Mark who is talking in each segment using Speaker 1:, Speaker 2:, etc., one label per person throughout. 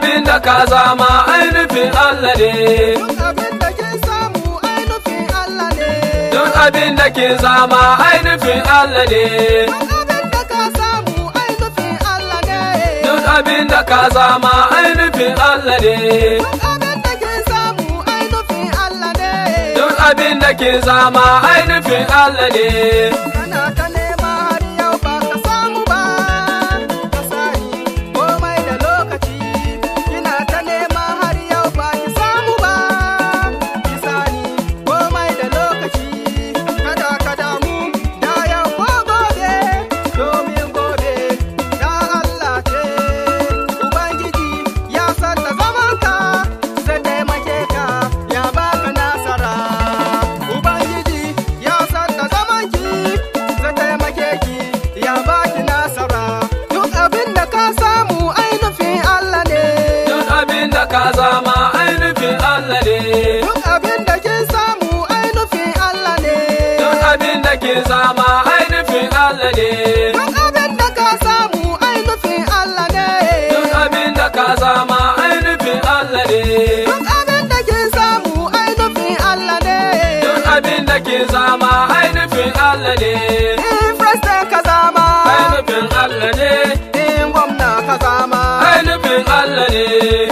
Speaker 1: abin da ka zama ainihin Allah ne.
Speaker 2: Duk abin da kin samu ainihin Allah ne.
Speaker 1: Duk abin da kin zama ainihin Allah ne.
Speaker 2: Duk abin da ka samu ainihin Allah ne.
Speaker 1: Duk abin da ka zama ainihin Allah ne.
Speaker 2: Duk abin da kin samu ainihin Allah ne.
Speaker 1: Duk abin da kin zama ainihin Allah ne.
Speaker 2: Kana ta nema har yau ba ka samu ba. Ka sani komai da lokaci. Kina ta nema har yau ba ki samu ba. Ki sani komai da lokaci. Kada ka damu da yau ko gobe. Domin gobe da Allah ce. Ubangiji ya san da zamanka zai taimake ka ya baka nasara. Ubangiji ya san da zamanki zai taimake ki ya baki nasara. Duk abin da ka samu ainihin Allah ne.
Speaker 1: Duk abin da ka zama ainihin Allah ne.
Speaker 2: Duk abin da kin samu ainihin Allah ne.
Speaker 1: Duk abin da kin zama ainihin Allah ne.
Speaker 2: Duk abin da ka samu ainihin Allah ne.
Speaker 1: Duk abin da ka zama ainihin Allah ne.
Speaker 2: Duk abin da kin samu ainihin Allah ne.
Speaker 1: Duk abin da kin zama ainihin Allah ne.
Speaker 2: In president ka zama.
Speaker 1: Ainihin Allah ne.
Speaker 2: In gwamna ka zama.
Speaker 1: Ainihin Allah ne.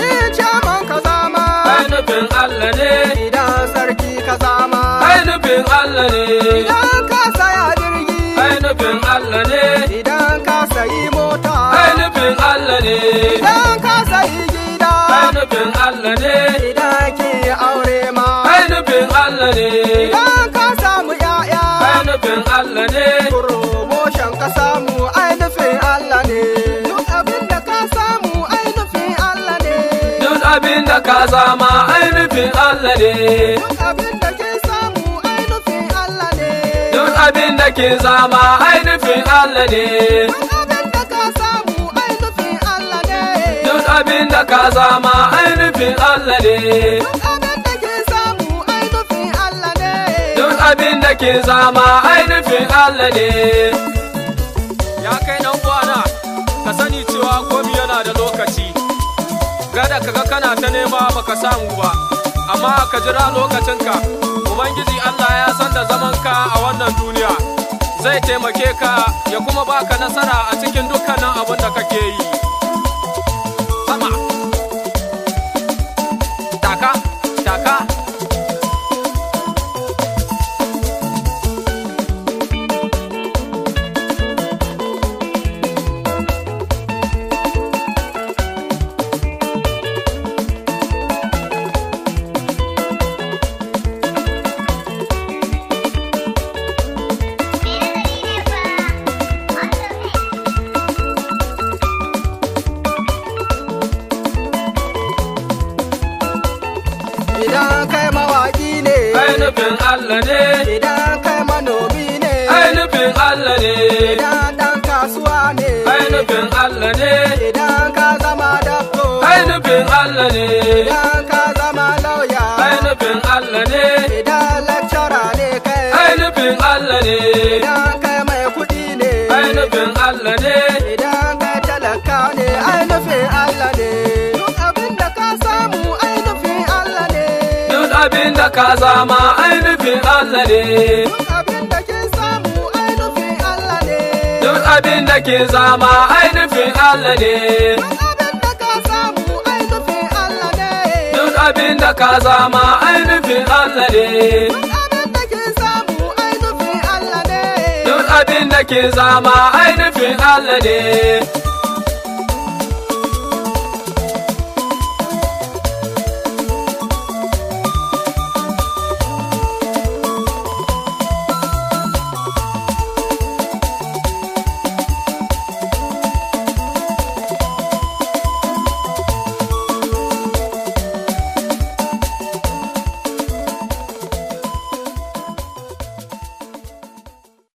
Speaker 2: In chairman ka zama.
Speaker 1: Ainihin Allah ne.
Speaker 2: Idan sarki ka zama.
Speaker 1: Ainihin Allah ne.
Speaker 2: Idan ka saya jirgi.
Speaker 1: Ainihin Allah ne.
Speaker 2: Idan ka sayi mota.
Speaker 1: Ainihin Allah ne.
Speaker 2: Idan ka sayi gida.
Speaker 1: Ainihin Allah ne.
Speaker 2: Idan ki aure ma.
Speaker 1: Ainihin Allah ne.
Speaker 2: Idan ka samu ya'ya.
Speaker 1: Ainihin Allah ne.
Speaker 2: Promotion ka samu ainihin Allah ne. Duk abin da ka samu ainihin Allah ne.
Speaker 1: Duk abin da ka zama ainihin Allah ne.
Speaker 2: Duk abin da ke samu ainihin Allah ne.
Speaker 1: Duk abin da kin zama ainihin Allah ne.
Speaker 2: Duk abin da ka samu ainihin Allah ne.
Speaker 1: Duk abin da ka zama ainihin Allah ne.
Speaker 2: Duk abin da ke samu ainihin Allah ne.
Speaker 1: Duk abin da kin zama ainihin Allah ne.
Speaker 3: Ya kai dan uwana, ka sani cewa komi yana da lokaci. Kada ka ga kana ta nema baka samu ba, amma ka jira lokacinka. Ubangiji Allah ya san da zamanka a wannan duniya. Zai taimake ka ya kuma baka nasara a cikin dukkanin abin da kake yi. Sama. Taka, taka.
Speaker 2: Idan kai mawaki ne.
Speaker 1: Ainihin Allah ne.
Speaker 2: Idan kai manomi ne.
Speaker 1: Ainihin Allah ne.
Speaker 2: Idan dan kasuwa ne.
Speaker 1: Ainihin Allah ne.
Speaker 2: Idan ka zama dakto.
Speaker 1: Ainihin Allah ne.
Speaker 2: Idan ka zama lauya.
Speaker 1: Ainihin Allah ne.
Speaker 2: Idan lecturer ne kai.
Speaker 1: Ainihin Allah ne.
Speaker 2: Idan kai mai kuɗi ne.
Speaker 1: Ainihin Allah ne.
Speaker 2: Idan kai talaka ne. Ainihin Allah ne. Duk abin da ka samu ainihin Allah ne.
Speaker 1: Duk abin da ka zama ainihin Allah ne.
Speaker 2: Duk abin da kin samu ainihin Allah ne.
Speaker 1: Duk abin da kin zama ainihin Allah ne.
Speaker 2: Duk abin da ka samu ainihin Allah ne.
Speaker 1: Duk abin da ka zama ainihin Allah ne.
Speaker 2: Duk abin da kin samu ainihin Allah ne.
Speaker 1: Duk abin da kin zama ainihin Allah ne.